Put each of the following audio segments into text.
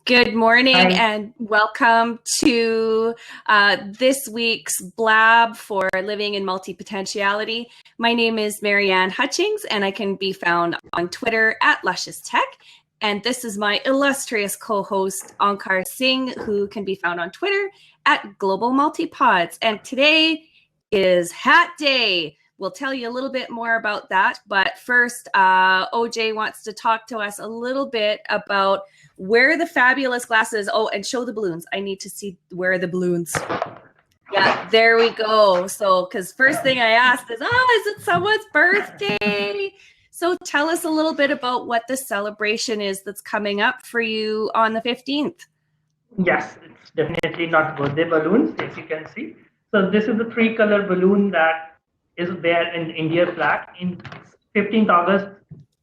Good morning Hi. and welcome to this week's BLAB for Living in Multipotentiality. My name is Marianne Hutchings and I can be found on Twitter at Luscious Tech. And this is my illustrious co-host Onkarjot Singh, who can be found on Twitter at Global Multipods. And today is Hat Day. We'll tell you a little bit more about that. But first, OJ wants to talk to us a little bit about where the fabulous glasses. Oh, and show the balloons. I need to see where are the balloons. Yeah, there we go. So, because first thing I asked is, is it someone's birthday? So tell us a little bit about what the celebration is that's coming up for you on the 15th. Yes, it's definitely not birthday balloons, as you can see. So this is the three-color balloon that is there in India flag. In 15th August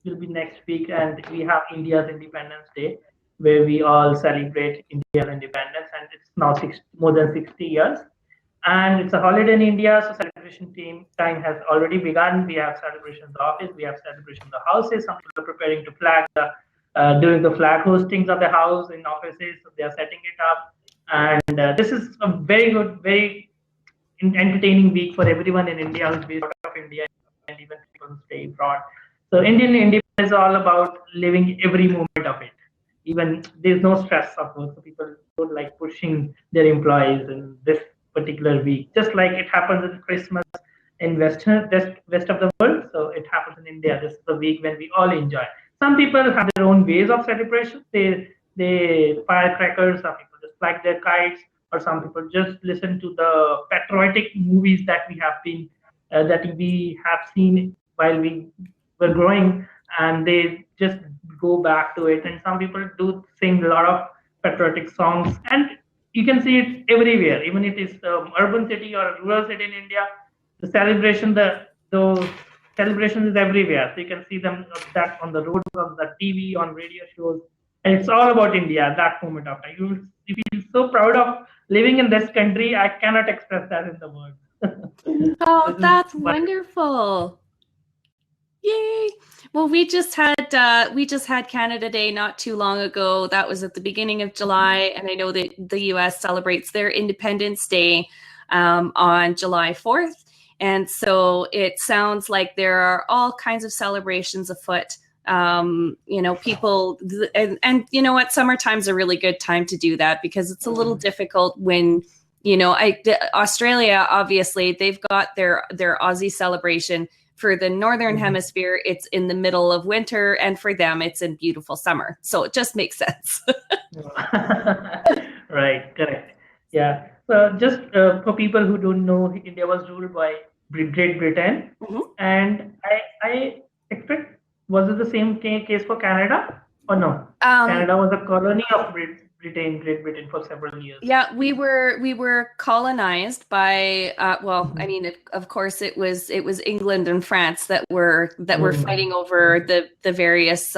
will be next week, and we have India's Independence Day, where we all celebrate India's independence, and it's now more than 60 years. And it's a holiday in India, so celebration time has already begun. We have celebrations in the office, we have celebrations in the houses. Some people are preparing to flag doing the flag hostings of the house in offices, so they are setting it up. And this is a very good, very entertaining week for everyone in India who's based out of India and even people who stay abroad. So Indian independence is all about living every moment of it. Even there's no stress of work, so people don't like pushing their employees in this particular week. Just like it happens in Christmas in west of the world, so it happens in India. This is the week when we all enjoy. Some people have their own ways of celebration. They firecrackers. Some people just flag their kites, or some people just listen to the patriotic movies that we have seen while we were growing, and they just go back to it. And some people do sing a lot of patriotic songs, and you can see it everywhere. Even if it's urban city or a rural city in India, the celebration is everywhere. So you can see them that on the roads, on the TV, on radio shows, and it's all about India at that moment of time. You feel so proud of living in this country. I cannot express that in the words. Oh, that's wonderful. Yay. Well, we just had Canada Day not too long ago. That was at the beginning of July, and I know that the US celebrates their Independence Day on July 4th. And so it sounds like there are all kinds of celebrations afoot. People, and you know what, summertime's a really good time to do that, because it's a little difficult when, Australia, obviously, they've got their Aussie celebration. For the Northern Hemisphere, it's in the middle of winter, and for them, it's in beautiful summer. So it just makes sense. Right, correct. Yeah. So just for people who don't know, India was ruled by Great Britain, and I expect, was it the same case for Canada or no? Canada was a colony of Great Britain for several years. Yeah, we were colonized by of course it was England and France that were fighting over the various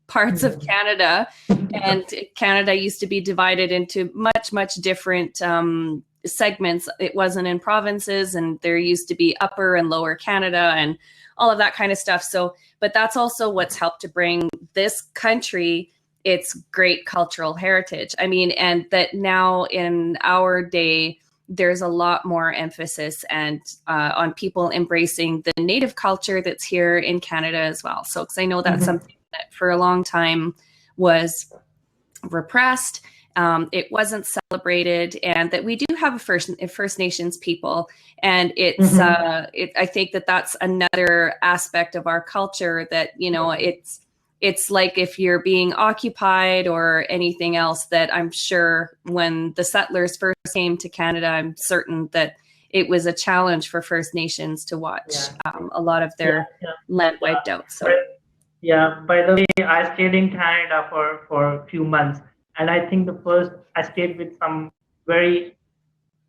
parts of Canada, and Canada used to be divided into much different segments. It wasn't in provinces, and there used to be Upper and Lower Canada and all of that kind of stuff. So, but that's also what's helped to bring this country its great cultural heritage. I mean, and that now in our day, there's a lot more emphasis and on people embracing the native culture that's here in Canada as well. So, because I know that's something that for a long time was repressed. It wasn't celebrated, and that we do have a First Nations people, and it's I think that's another aspect of our culture that it's like if you're being occupied or anything else, that I'm sure when the settlers first came to Canada, I'm certain that it was a challenge for First Nations to watch a lot of their land wiped out. So. By the way, I stayed in Canada for a few months, and I think I stayed with some very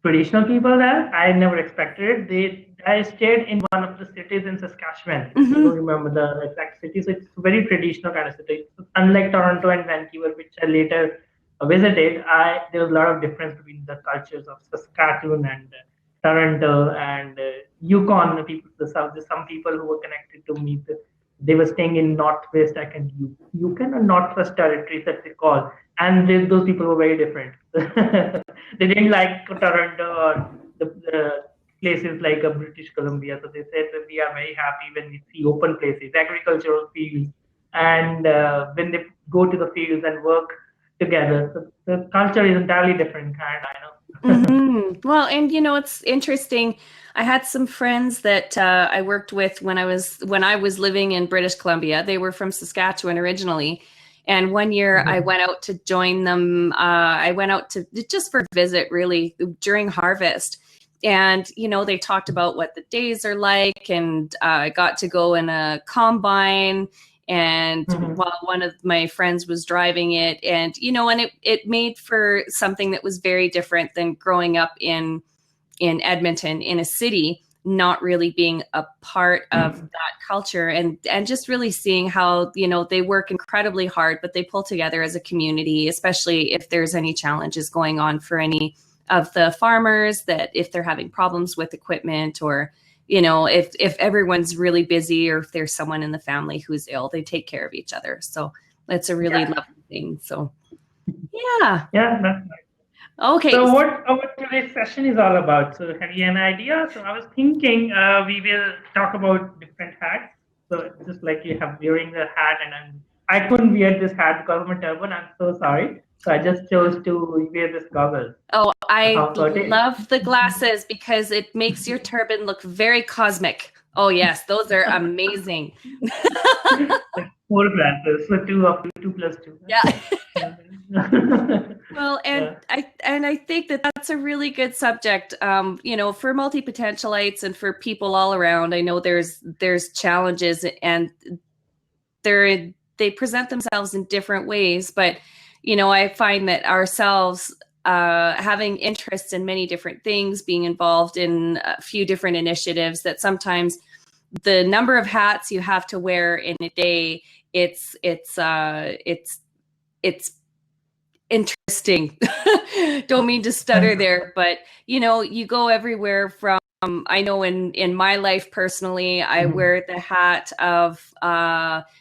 traditional people there. I never expected it. I stayed in one of the cities in Saskatchewan. I don't remember the exact city. So it's a very traditional kind of city. Unlike Toronto and Vancouver, which I later visited, there was a lot of difference between the cultures of Saskatchewan and Toronto and Yukon people. There's some people who were connected to me they were staying in Northwest, I can Yukon or Northwest territories that they call, and those people were very different. They didn't like Toronto or the places like British Columbia. So they said that we are very happy when we see open places, agricultural fields, and when they go to the fields and work together. So the culture is entirely different, and I know. Well, and it's interesting. I had some friends that I worked with when I was living in British Columbia. They were from Saskatchewan originally. And one year I went out to join them. I went out to just for a visit, really, during harvest. And, they talked about what the days are like, and I got to go in a combine. And while one of my friends was driving it, and, and it made for something that was very different than growing up in Edmonton, in a city, not really being a part of that culture, and just really seeing how, they work incredibly hard, but they pull together as a community, especially if there's any challenges going on for any of the farmers, that if they're having problems with equipment, or, if everyone's really busy, or if there's someone in the family who's ill, they take care of each other. So that's a really lovely thing. So yeah. Yeah, that's nice. Okay. So what today's session is all about? So have you an idea? So I was thinking we will talk about different hats. So just like you have wearing the hat, and I couldn't wear this hat because of my turban. I'm so sorry. So I just chose to wear this goggles. Oh, I love the glasses because it makes your turban look very cosmic. Oh yes, those are amazing. Like 4 glasses, so 2 of 2 plus 2. Yeah. Well, and I think that's a really good subject. For multi-potentialites and for people all around. I know there's challenges, and they present themselves in different ways, but I find that ourselves having interests in many different things, being involved in a few different initiatives, that sometimes the number of hats you have to wear in a day, it's interesting. Don't mean to stutter there, but you go everywhere from, I know in my life personally, I wear the hat of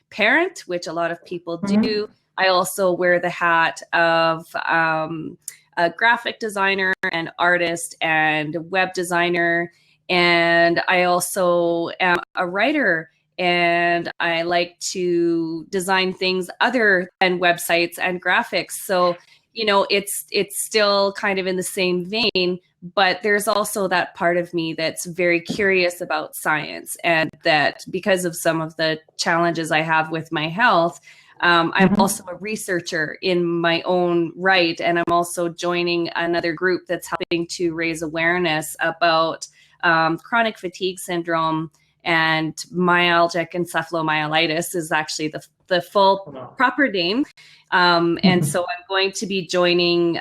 parent, which a lot of people do. I also wear the hat of a graphic designer and artist and web designer. And I also am a writer, and I like to design things other than websites and graphics. So, it's still kind of in the same vein, but there's also that part of me that's very curious about science, and that because of some of the challenges I have with my health, I'm also a researcher in my own right, and I'm also joining another group that's helping to raise awareness about chronic fatigue syndrome, and myalgic encephalomyelitis is actually the full proper name. And so I'm going to be joining.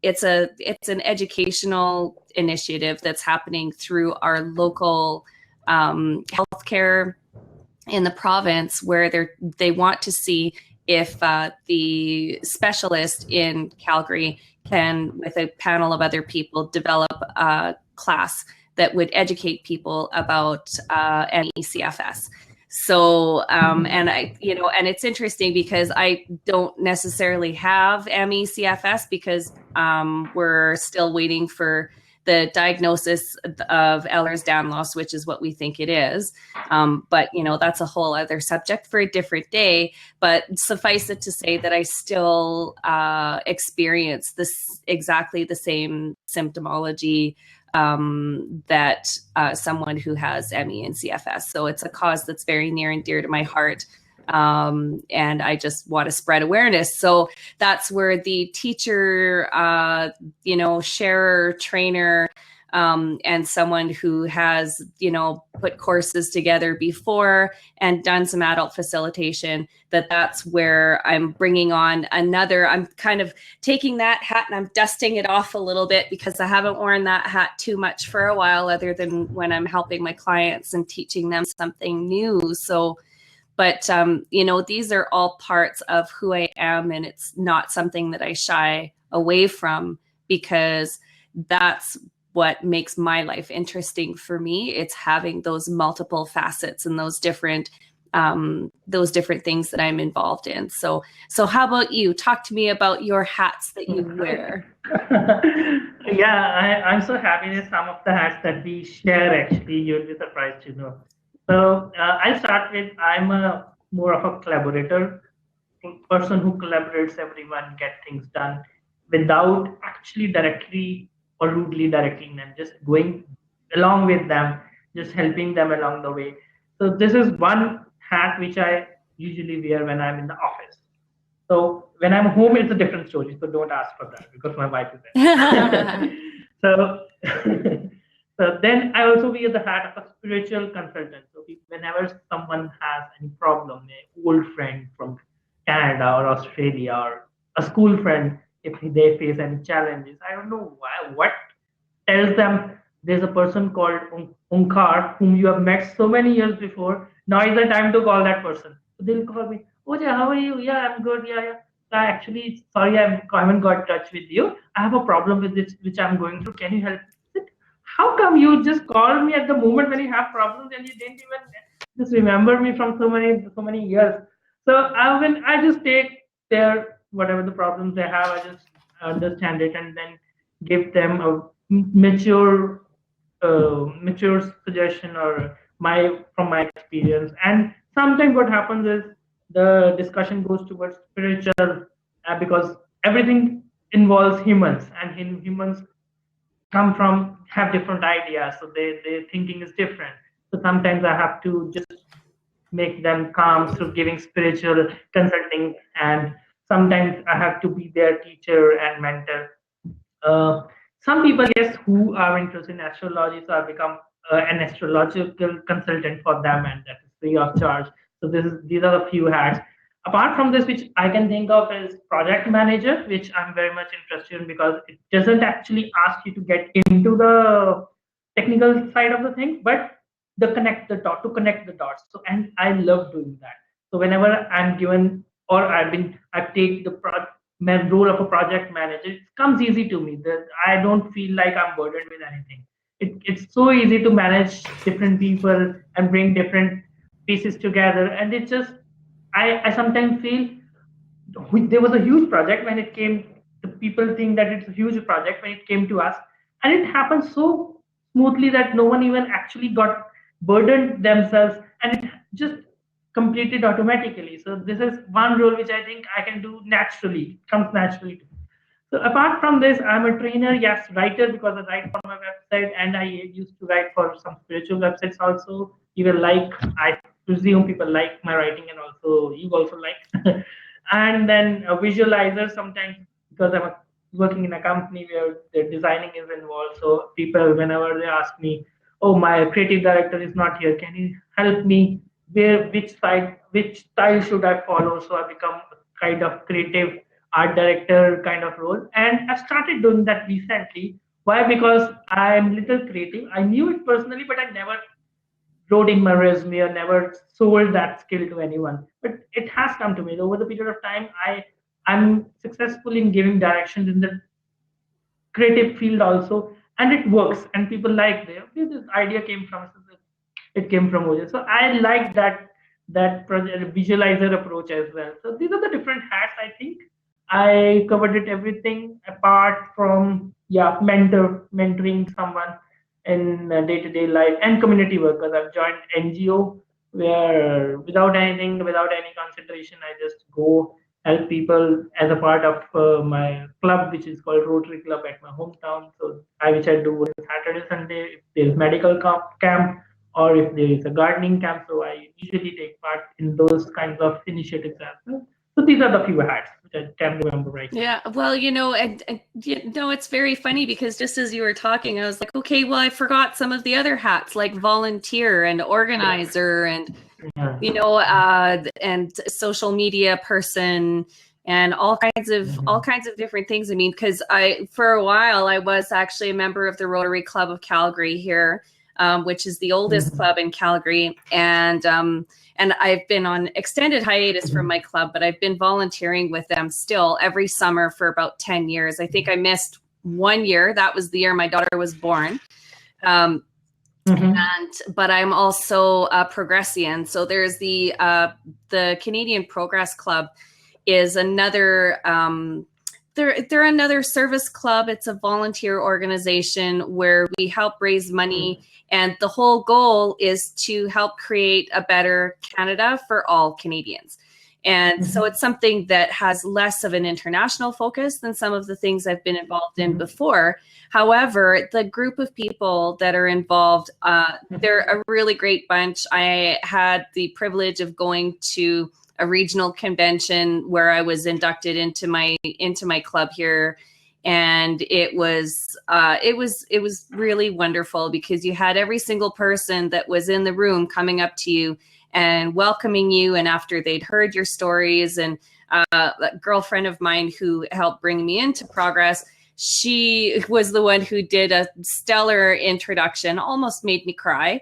It's an educational initiative that's happening through our local healthcare in the province, where they want to see if the specialist in Calgary can, with a panel of other people, develop a class that would educate people about ME/CFS. So, and it's interesting because I don't necessarily have ME/CFS, because we're still waiting for the diagnosis of Ehlers-Danlos, which is what we think it is. But, that's a whole other subject for a different day. But suffice it to say that I still experience exactly the same symptomology that someone who has ME and CFS. So it's a cause that's very near and dear to my heart. And I just want to spread awareness. So that's where the teacher, sharer, trainer, and someone who has, put courses together before and done some adult facilitation, that's where I'm bringing on I'm kind of taking that hat and I'm dusting it off a little bit, because I haven't worn that hat too much for a while, other than when I'm helping my clients and teaching them something new. So, but, these are all parts of who I am, and it's not something that I shy away from, because that's what makes my life interesting for me. It's having those multiple facets and those different different things that I'm involved in. So how about you? Talk to me about your hats that you wear. Yeah, I'm so happy with some of the hats that we share. Actually, you'll be surprised to know. So I'll start with I'm a more of a collaborator, person who collaborates everyone, get things done without actually directly or rudely directing them, just going along with them, just helping them along the way. So this is one hat which I usually wear when I'm in the office. So when I'm home, it's a different story. So don't ask for that because my wife is there. So, so then I also wear the hat of a spiritual consultant. So whenever someone has any problem, an old friend from Canada or Australia or a school friend, if they face any challenges, I don't know why, what tells them there's a person called Onkar whom you have met so many years before. Now is the time to call that person. So they'll call me, oh yeah, how are you? Yeah, I'm good. Yeah, yeah. Actually, sorry, I haven't got touch with you. I have a problem with this which I'm going through. Can you help? How come you just called me at the moment when you have problems and you didn't even just remember me from so many years? So I just take their whatever the problems they have, I just understand it and then give them a mature suggestion or my from my experience. And sometimes what happens is the discussion goes towards spiritual because everything involves humans and humans come from have different ideas, so their thinking is different. So sometimes I have to just make them calm through giving spiritual consulting, and sometimes I have to be their teacher and mentor. uh, some people, yes, who are interested in astrology, so I become an astrological consultant for them, and that is free of charge. So these are the few hats. Apart from this, which I can think of is project manager, which I'm very much interested in because it doesn't actually ask you to get into the technical side of the thing, but to connect the dots. So and I love doing that. So whenever I'm given or I've taken the role of a project manager, it comes easy to me. I don't feel like I'm burdened with anything. It's so easy to manage different people and bring different pieces together. And it just, I sometimes feel there was a huge project when it came, the people think that it's a huge project when it came to us. And it happened so smoothly that no one even actually got burdened themselves and it just completed automatically. So this is one role which I think I can do naturally, comes naturally to me. So apart from this, I'm a trainer, yes, writer because I write for my website and I used to write for some spiritual websites also. Even like, I presume people like my writing and also you also like. And then a visualizer sometimes because working in a company where the designing is involved. So people, whenever they ask me, oh, my creative director is not here, can you help me? Which style should I follow? So I become a kind of creative art director kind of role. And I started doing that recently. Why? Because I'm little creative. I knew it personally, but I never wrote in my resume or never sold that skill to anyone. But it has come to me over the period of time. I'm successful in giving directions in the creative field also, and it works. And people like this idea came from, it came from OJ. So I like that project visualizer approach as well. So these are the different hats. I think I covered it everything apart from, yeah, mentoring someone in day-to-day life and community work because I've joined NGO where without anything, without any consideration, I just go help people as a part of my club, which is called Rotary Club at my hometown. So which I do on Saturday, Sunday. If there's medical camp or if there is a gardening camp, so I usually take part in those kinds of initiatives as well. So these are the few hats which I can remember right now. Yeah, well, it's very funny because just as you were talking, I was like, okay, well, I forgot some of the other hats like volunteer and organizer and and social media person and all kinds of different things. I mean, because for a while I was actually a member of the Rotary Club of Calgary here, which is the oldest club in Calgary, and I've been on extended hiatus from my club, but I've been volunteering with them still every summer for about 10 years. I think I missed 1 year. That was the year my daughter was born. But I'm also a Progressian. So there's the Canadian Progress Club is another they're another service club. It's a volunteer organization where we help raise money, and the whole goal is to help create a better Canada for all Canadians. And so it's something that has less of an international focus than some of the things I've been involved in before. However, the group of people that are involved, they're a really great bunch. I had the privilege of going to a regional convention where I was inducted into my club here, and it was really wonderful because you had every single person that was in the room coming up to you and welcoming you. And after they'd heard your stories, and a girlfriend of mine who helped bring me into Progress, she was the one who did a stellar introduction, almost made me cry.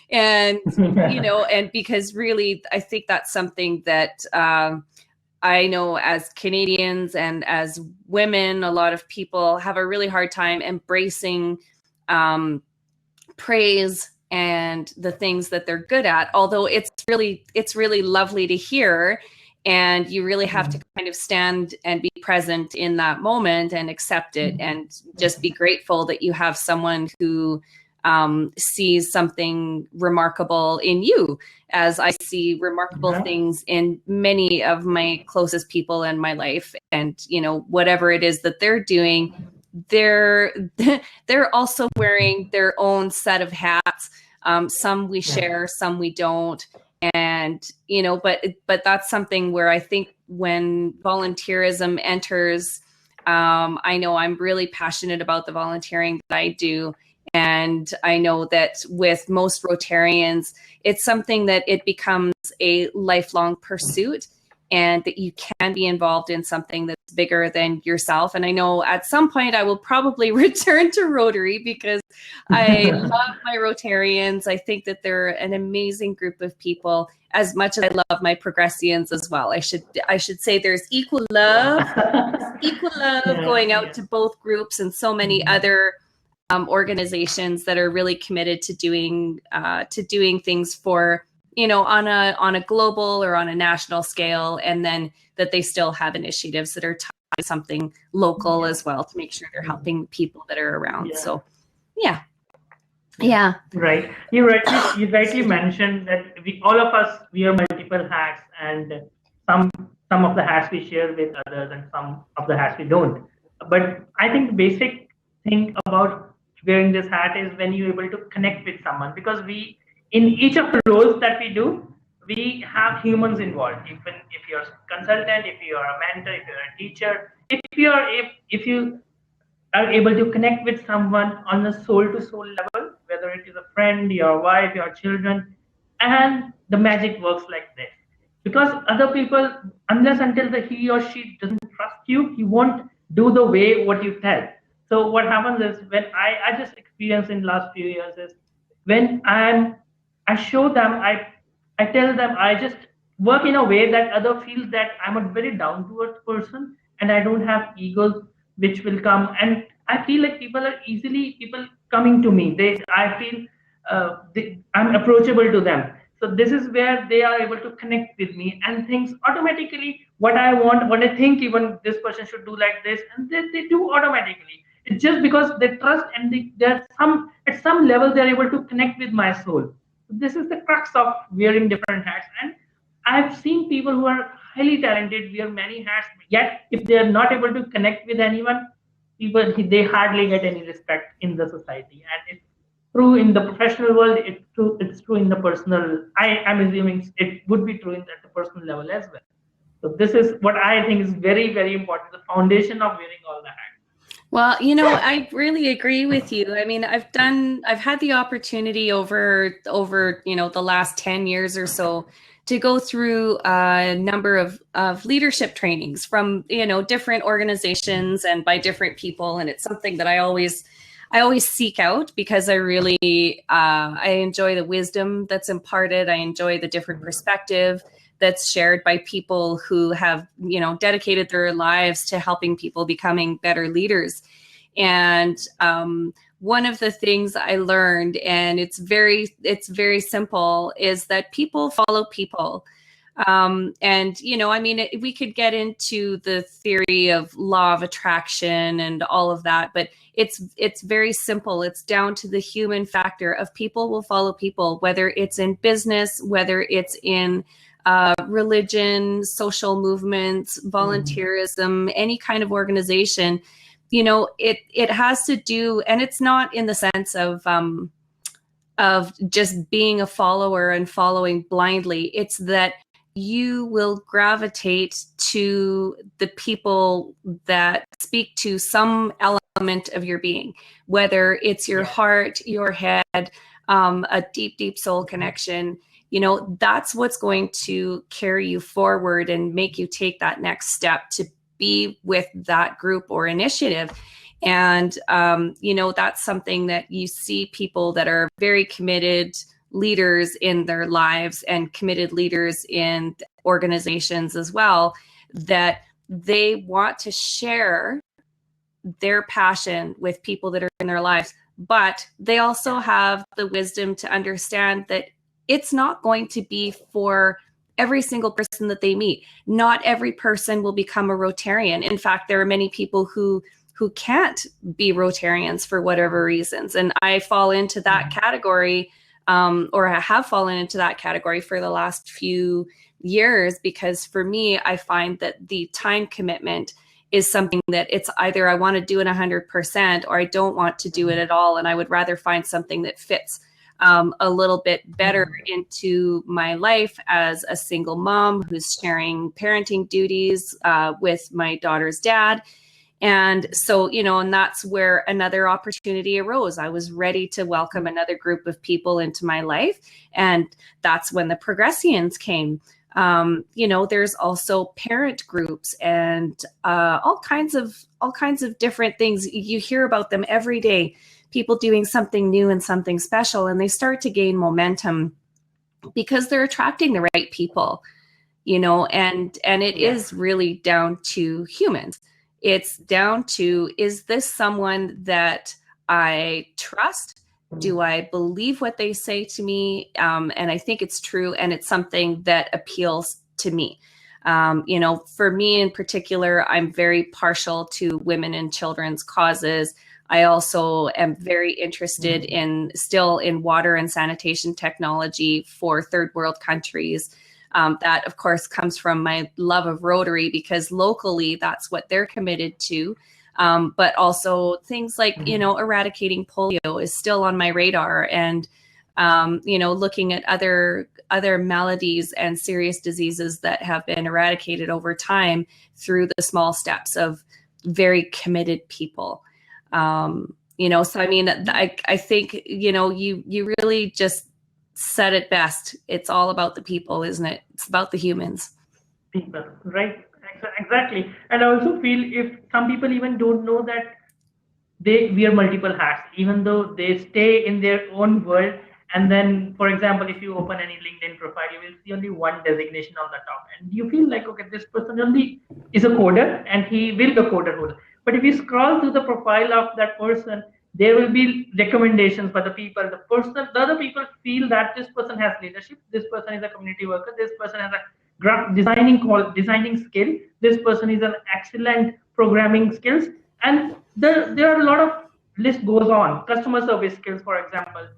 And, and because really, I think that's something that I know as Canadians and as women, a lot of people have a really hard time embracing praise and the things that they're good at, although it's really lovely to hear. And you really have to kind of stand and be present in that moment and accept it, and just be grateful that you have someone who sees something remarkable in you, as I see remarkable things in many of my closest people in my life. And, whatever it is that they're doing, they're also wearing their own set of hats. Some we share, some we don't. And, but that's something where I think when volunteerism enters, I know I'm really passionate about the volunteering that I do. And I know that with most Rotarians, it's something that it becomes a lifelong pursuit, and that you can be involved in something that's bigger than yourself. And I know at some point I will probably return to Rotary because I love my Rotarians. I think that they're an amazing group of people, as much as I love my Progressians as well. I should say there's equal love going out to both groups, and so many other organizations that are really committed to doing things for, on a global or on a national scale, and then that they still have initiatives that are tied to something local as well, to make sure they're helping people that are around. So yeah. Right. You rightly mentioned that all of us wear multiple hats, and some of the hats we share with others, and some of the hats we don't. But I think the basic thing about wearing this hat is when you're able to connect with someone, because in each of the roles that we do, we have humans involved. Even if you're a consultant, if you're a mentor, if you're a teacher, if you are able to connect with someone on a soul-to-soul level, whether it is a friend, your wife, your children, and the magic works like this. Because other people, unless until he or she doesn't trust you, he won't do the way what you tell. So what happens is, when I just experienced in last few years, is when I show them, I tell them, I just work in a way that other feels that I'm a very down-to-earth person, and I don't have egos which will come. And I feel like people coming to me. I feel I'm approachable to them. So this is where they are able to connect with me, and things automatically, what I want, what I think, even this person should do like this, and they do automatically. It's just because they trust, and at some level they're able to connect with my soul. This is the crux of wearing different hats. And I've seen people who are highly talented wear many hats, yet if they are not able to connect with anyone, they hardly get any respect in the society. And it's true in the professional world. It's true in the personal. I'm assuming it would be true at the personal level as well. So this is what I think is very, very important, the foundation of wearing all the hats. Well, I really agree with you. I mean, I've had the opportunity over the last 10 years or so to go through a number of leadership trainings from, different organizations and by different people. And it's something that I always seek out, because I really, I enjoy the wisdom that's imparted. I enjoy the different perspective that's shared by people who have, dedicated their lives to helping people becoming better leaders. And one of the things I learned, and it's very simple, is that people follow people. And, you know, I mean, we could get into the theory of law of attraction and all of that, but it's very simple. It's down to the human factor of people will follow people, whether it's in business, whether it's in religion, social movements, volunteerism, any kind of organization. You know, it has to do, and it's not in the sense of just being a follower and following blindly. It's that you will gravitate to the people that speak to some element of your being, whether it's your heart, your head, a deep soul connection. You know, that's what's going to carry you forward and make you take that next step to be with that group or initiative. And, you know, that's something that you see people that are very committed leaders in their lives and committed leaders in organizations as well, that they want to share their passion with people that are in their lives, but they also have the wisdom to understand that it's not going to be for every single person that they meet. Not every person will become a Rotarian. In fact, there are many people who can't be Rotarians for whatever reasons. And I fall into that category, or I have fallen into that category for the last few years, because for me, I find that the time commitment is something that it's either I want to do it 100% or I don't want to do it at all. And I would rather find something that fits a little bit better into my life as a single mom who's sharing parenting duties with my daughter's dad. And so, you know, and that's where another opportunity arose. I was ready to welcome another group of people into my life. And that's when the Progressians came. You know, there's also parent groups and all kinds of different things. You hear about them every day, people doing something new and something special, and they start to gain momentum because they're attracting the right people, you know, and it is really down to humans. It's down to, is this someone that I trust? Do I believe what they say to me? And I think it's true, and it's something that appeals to me. You know, for me in particular, I'm very partial to women and children's causes. I also am very interested in water and sanitation technology for third world countries. That, of course, comes from my love of Rotary, because locally that's what they're committed to. But also things like, you know, eradicating polio is still on my radar, and, you know, looking at other maladies and serious diseases that have been eradicated over time through the small steps of very committed people. You know, so I mean, I think, you know, you really just said it best. It's all about the people, isn't it? It's about the humans. People, right? Exactly. And I also feel if some people even don't know that they wear multiple hats, even though they stay in their own world. And then, for example, if you open any LinkedIn profile, you will see only one designation on the top, and you feel like, okay, this person only is a coder and he will the coder role. But if you scroll through the profile of that person, there will be recommendations for the people. The other people feel that this person has leadership, this person is a community worker, this person has a designing skill, this person is an excellent programming skills, and there are a lot of list goes on. Customer service skills, for example.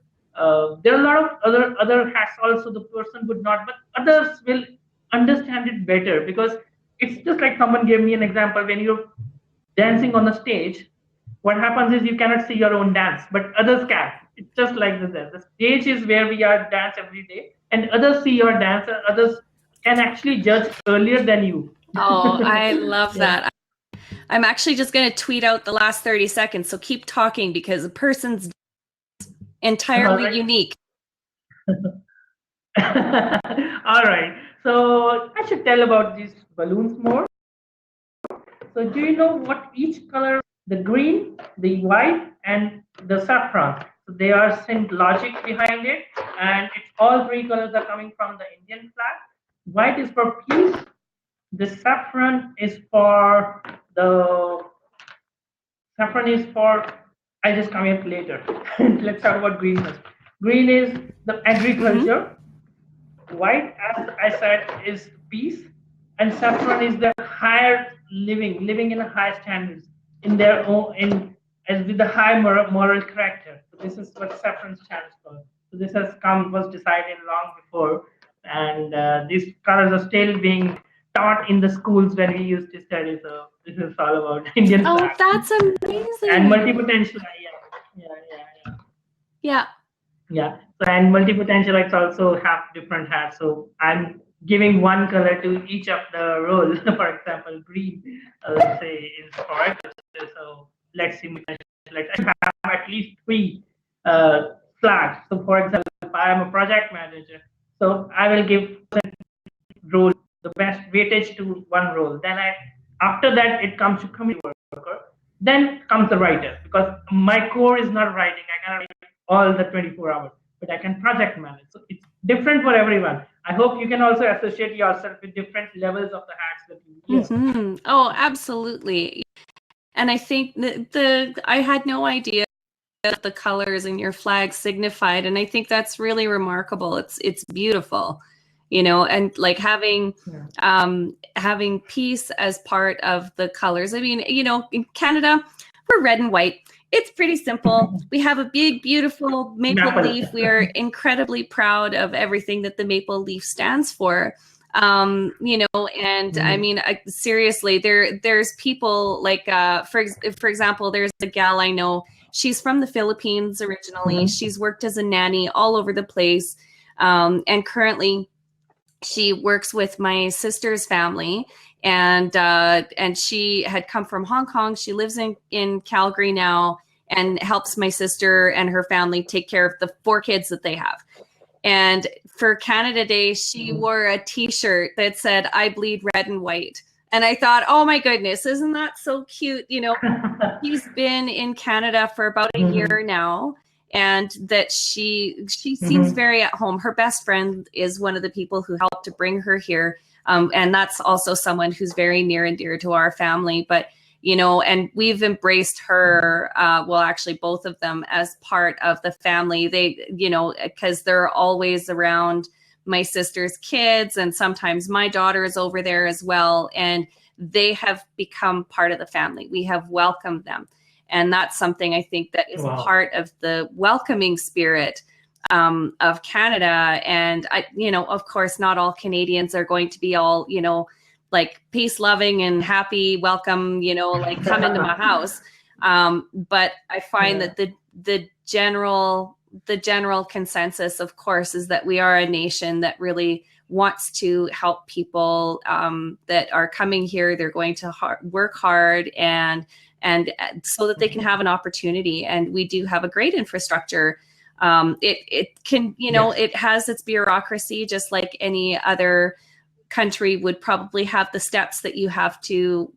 There are a lot of other hats also the person would not, but others will understand it better, because it's just like someone gave me an example. When you're dancing on the stage, what happens is you cannot see your own dance, but others can. It's just like this. The stage is where we are dance every day, and others see your dance, and others can actually judge earlier than you. Oh, I love that. I'm actually just going to tweet out the last 30 seconds. So keep talking, because a person's entirely unique. All right. So I should tell about these balloons more. So do you know what each color, the green, the white, and the saffron? So they are same logic behind it, and it's all three colors are coming from the Indian flag. White is for peace. The saffron is for I just come here later. Let's talk about green first. Green is the agriculture. White, as I said, is peace, and saffron is the higher living in a high standards in their own in as with the high moral character. So this is what saffron stands for. So this was decided long before, and these colors are still being taught in the schools when we used to study. So this is all about Indian flag. Oh, that's amazing. And multipotential, yeah. Yeah. Yeah. So and multipotentialites also have different hats. So I'm giving one color to each of the roles. For example, green, let's say is for agriculture. So let's see, like I have at least three flags. So for example, if I am a project manager, so I will give role the best weightage to one role. Then after that it comes to community worker. Then comes the writer, because my core is not writing. I cannot write all the 24 hours, but I can project manage. So it's different for everyone. I hope you can also associate yourself with different levels of the hats that you wear. Oh, absolutely. And I think I had no idea that the colors in your flag signified, and I think that's really remarkable. It's beautiful, and like having peace as part of the colors. I mean, in Canada, we're red and white. It's pretty simple. We have a big, beautiful maple leaf. We are incredibly proud of everything that the maple leaf stands for. And I mean, seriously, there's people like, for example, there's a gal I know. She's from the Philippines originally. She's worked as a nanny all over the place. And currently she works with my sister's family, and she had come from Hong Kong. She lives in Calgary now and helps my sister and her family take care of the 4 kids that they have. And for Canada Day, she wore a t-shirt that said, "I bleed red and white." And I thought, oh my goodness, isn't that so cute? She's been in Canada for about a year now, and that she seems very at home. Her best friend is one of the people who helped to bring her here. And that's also someone who's very near and dear to our family. But, and we've embraced her, well, actually both of them, as part of the family. They, because they're always around my sister's kids, and sometimes my daughter is over there as well. And they have become part of the family. We have welcomed them. And that's something I think that is part of the welcoming spirit of Canada. And of course, not all Canadians are going to be all, like peace loving and happy, welcome, like come into my house. But I find that the general consensus, of course, is that we are a nation that really wants to help people that are coming here. They're going to work hard and so that they can have an opportunity. And we do have a great infrastructure. It can, it has its bureaucracy, just like any other country would probably have the steps that you have to,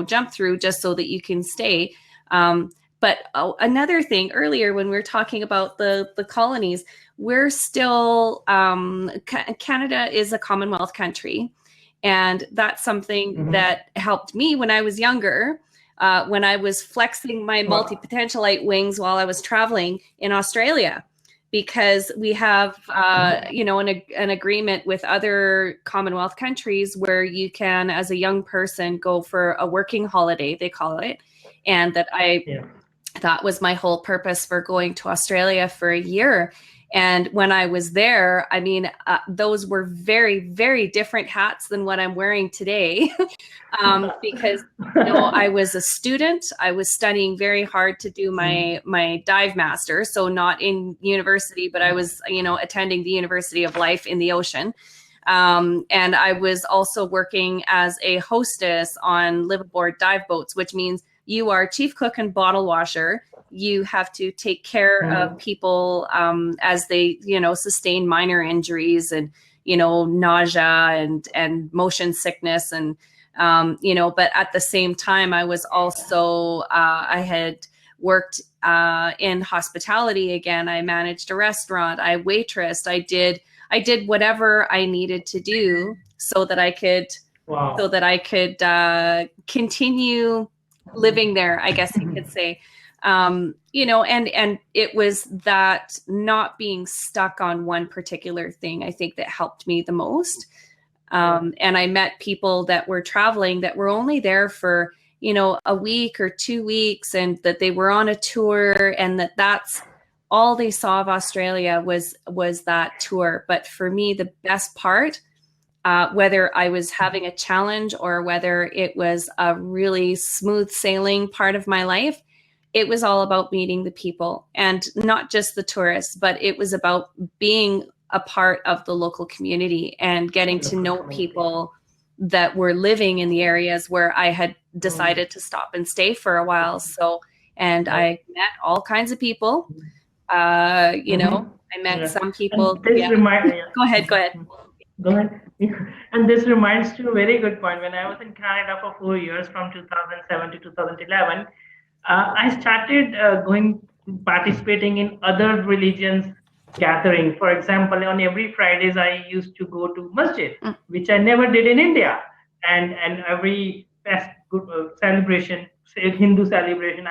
jump through just so that you can stay. But another thing, earlier when we were talking about the colonies, we're still, Canada is a Commonwealth country. And that's something that helped me when I was younger, when I was flexing my multipotentialite wings while I was traveling in Australia, because we have, an agreement with other Commonwealth countries where you can, as a young person, go for a working holiday, they call it. And that was my whole purpose for going to Australia for a year. And when I was there, I mean, those were very, very different hats than what I'm wearing today, because I was a student. I was studying very hard to do my dive master, so not in university, but I was, attending the University of Life in the ocean. And I was also working as a hostess on live aboard dive boats, which means you are chief cook and bottle washer. You have to take care of people as they, sustain minor injuries and, nausea and motion sickness. And, but at the same time, I was also, I had worked in hospitality again. I managed a restaurant. I waitressed. I did whatever I needed to do so that I could continue living there, I guess you could say. You know, and it was that not being stuck on one particular thing, I think, that helped me the most. And I met people that were traveling that were only there for, you know, a week or 2 weeks, and that they were on a tour, and that's all they saw of Australia was that tour. But for me, the best part, whether I was having a challenge or whether it was a really smooth sailing part of my life, it was all about meeting the people, and not just the tourists, but it was about being a part of the local community and getting to know people that were living in the areas where I had decided to stop and stay for a while. So, and I met all kinds of people. You know, I met some people. Go ahead. Go ahead. And this reminds to a very good point. When I was in Canada for 4 years, from 2007 to 2011, I started participating in other religions gathering. For example, on every Fridays, I used to go to masjid, which I never did in India. And every celebration, say Hindu celebration,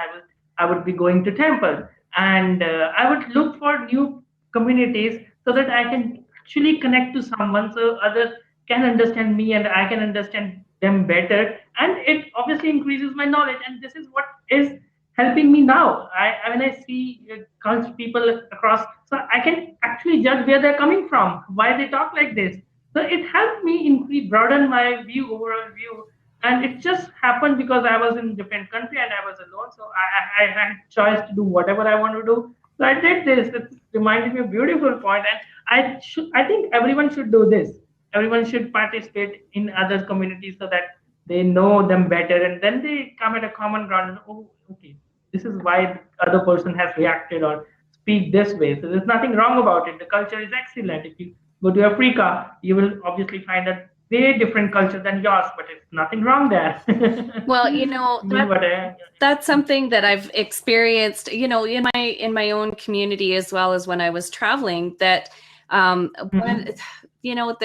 I would be going to temple, and I would look for new communities so that I can actually connect to someone, so others can understand me and I can understand them better. And it obviously increases my knowledge. And this is what is helping me now. When I see people across, so I can actually judge where they're coming from, why they talk like this. So it helped me broaden my overall view. And it just happened because I was in a different country and I was alone. So I had choice to do whatever I want to do. So I did this. It reminded me of a beautiful point. And I think everyone should do this. Everyone should participate in other communities so that they know them better, and then they come at a common ground and, oh, okay, this is why the other person has reacted or speak this way. So there's nothing wrong about it. The culture is excellent. If you go to Africa, you will obviously find a very different culture than yours, but it's nothing wrong there. Well, you know, that's something that I've experienced, you know, in my own community, as well as when I was traveling, that you know,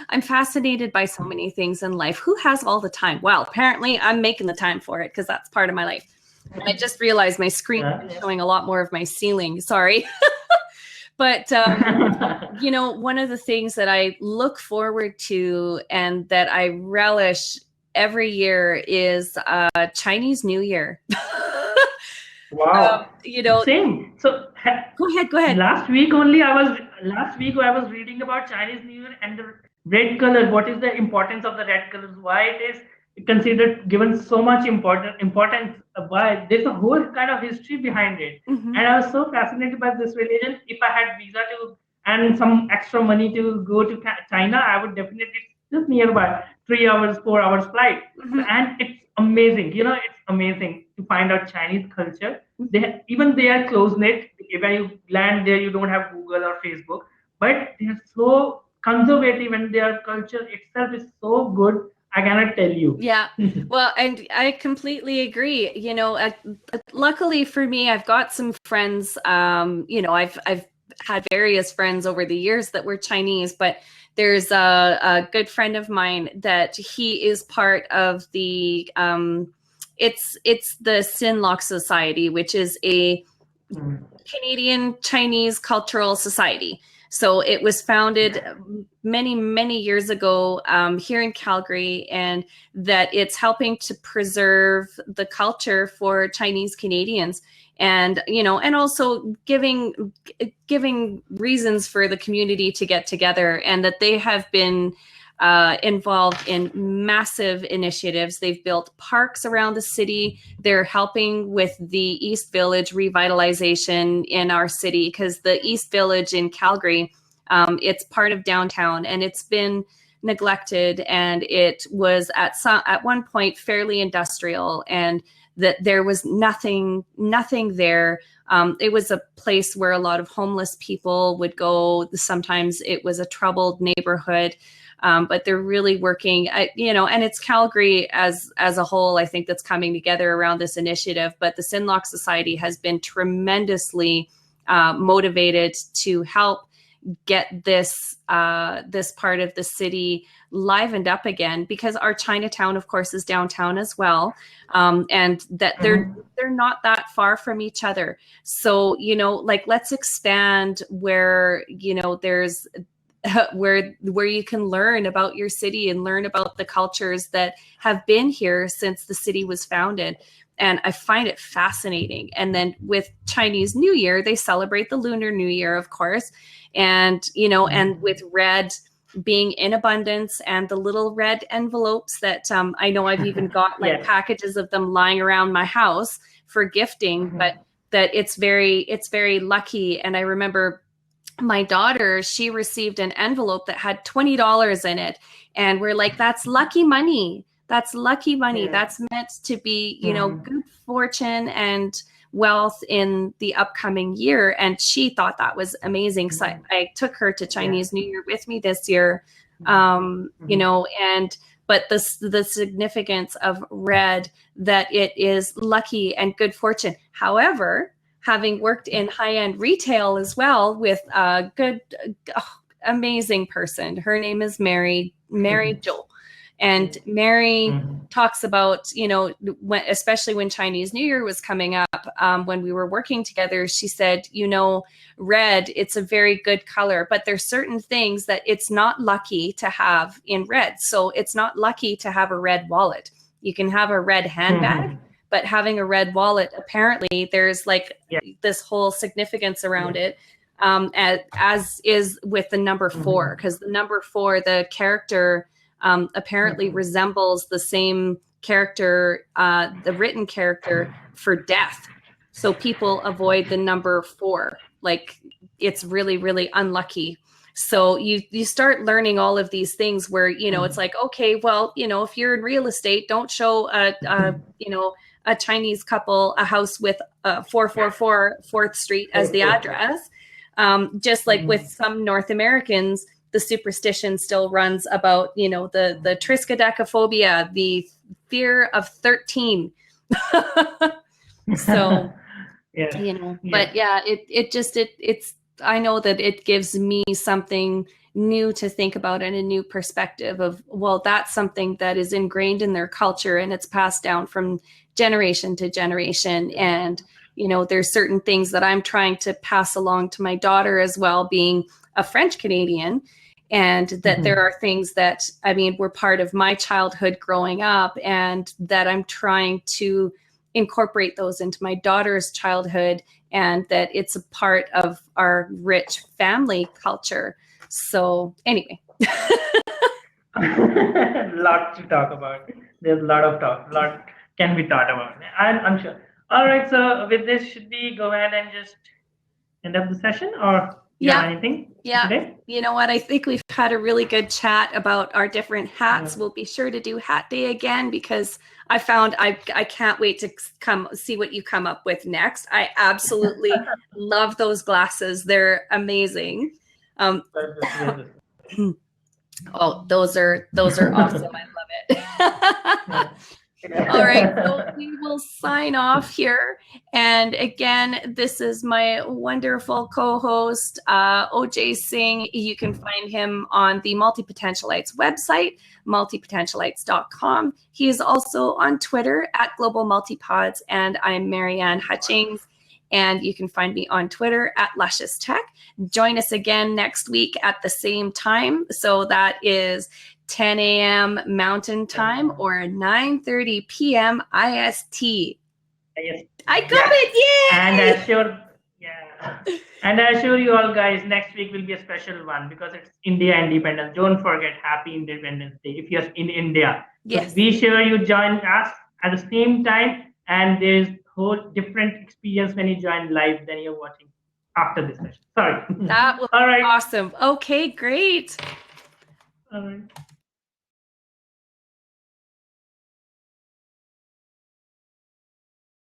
I'm fascinated by so many things in life. Who has all the time? Well, apparently I'm making the time for it, because that's part of my life. And I just realized my screen is showing a lot more of my ceiling. Sorry. But, you know, one of the things that I look forward to and that I relish every year is Chinese New Year. Wow. You know, same. So go ahead. Last week I was reading about Chinese New Year and the red color. What is the importance of the red colors? Why it is considered, given so much importance? Why there's a whole kind of history behind it. And I was so fascinated by this religion. If I had visa and some extra money to go to China, I would definitely, just nearby, 3 hours, 4 hours flight. And it's amazing. You know, it's amazing to find out Chinese culture. They are close knit. When you land there, you don't have Google or Facebook, but they are so conservative, and their culture itself is so good. I cannot tell you. Yeah. Well, and I completely agree. You know, luckily for me, I've got some friends. You know, I've had various friends over the years that were Chinese, but there's a good friend of mine that he is part of the it's the Sinlock Society, which is a Canadian Chinese cultural society. So it was founded many, many years ago here in Calgary, and that it's helping to preserve the culture for Chinese Canadians, and, you know, and also giving reasons for the community to get together, and that they have been involved in massive initiatives. They've built parks around the city. They're helping with the East Village revitalization in our city, because the East Village in Calgary, it's part of downtown, and it's been neglected, and it was at one point fairly industrial, and that there was nothing there. It was a place where a lot of homeless people would go. Sometimes it was a troubled neighborhood. But they're really working, you know, and it's Calgary as a whole, I think, that's coming together around this initiative. But the Sinlock Society has been tremendously motivated to help get this this part of the city livened up again, because our Chinatown, of course, is downtown as well, and that they're not that far from each other. So, you know, like, let's expand where, you know, there's where you can learn about your city and learn about the cultures that have been here since the city was founded. And I find it fascinating. And then with Chinese New Year, they celebrate the Lunar New Year, of course. And, you know, and with red being in abundance, and the little red envelopes that I know I've even got like packages of them lying around my house for gifting, but that it's very lucky. And I remember my daughter, she received an envelope that had $20 in it. And we're like, that's lucky money. That's lucky money. That's meant to be, you know, good fortune and wealth in the upcoming year. And she thought that was amazing. So I took her to Chinese New Year with me this year, you know, but the significance of red, that it is lucky and good fortune. However, having worked in high-end retail as well with a good, amazing person, her name is Mary Jo. And Mary talks about, you know, especially when Chinese New Year was coming up, when we were working together, she said, you know, red, it's a very good color, but there's certain things that it's not lucky to have in red. So it's not lucky to have a red wallet. You can have a red handbag, but having a red wallet, apparently there's like this whole significance around it, as is with the number 4, because the number 4, the character, apparently resembles the same character, the written character for death. So people avoid the number 4. Like, it's really, really unlucky. So you start learning all of these things where, you know, it's like, okay, well, you know, if you're in real estate, don't show you know, a Chinese couple a house with 444 4th Street as the address. Just like with some North Americans, the superstition still runs about, you know, the triskaidekaphobia, the fear of 13. So, you know, but it's, I know that it gives me something new to think about and a new perspective of, well, that's something that is ingrained in their culture and it's passed down from generation to generation. And, you know, there's certain things that I'm trying to pass along to my daughter as well, being a French Canadian. And that there are things that, I mean, were part of my childhood growing up, and that I'm trying to incorporate those into my daughter's childhood, and that it's a part of our rich family culture. So anyway. Lot to talk about. There's a lot can be thought about. I'm sure. All right, so with this, should we go ahead and just end up the session, or anything today? You know what? I think we've had a really good chat about our different hats. We'll be sure to do Hat Day again, because I found I can't wait to come see what you come up with next. I absolutely love those glasses. They're amazing. Oh, those are awesome. I love it. All right, so we will sign off here. And again, this is my wonderful co-host, Onkarjot Singh. You can find him on the Multipotentialites website, multipotentialites.com. He is also on Twitter at Global Multipods, and I'm Marianne Hutchings. And you can find me on Twitter at Luscious Tech. Join us again next week at the same time. So that is 10 a.m. Mountain Time or 9:30 p.m. IST. I got it! Yay! And I assure you all guys, next week will be a special one because it's India Independence. Don't forget, Happy Independence Day if you're in India. Yes. So be sure you join us at the same time, and there's whole different experience when you join live than you're watching after this session. Sorry. That was all right. Awesome. Okay, great. All right.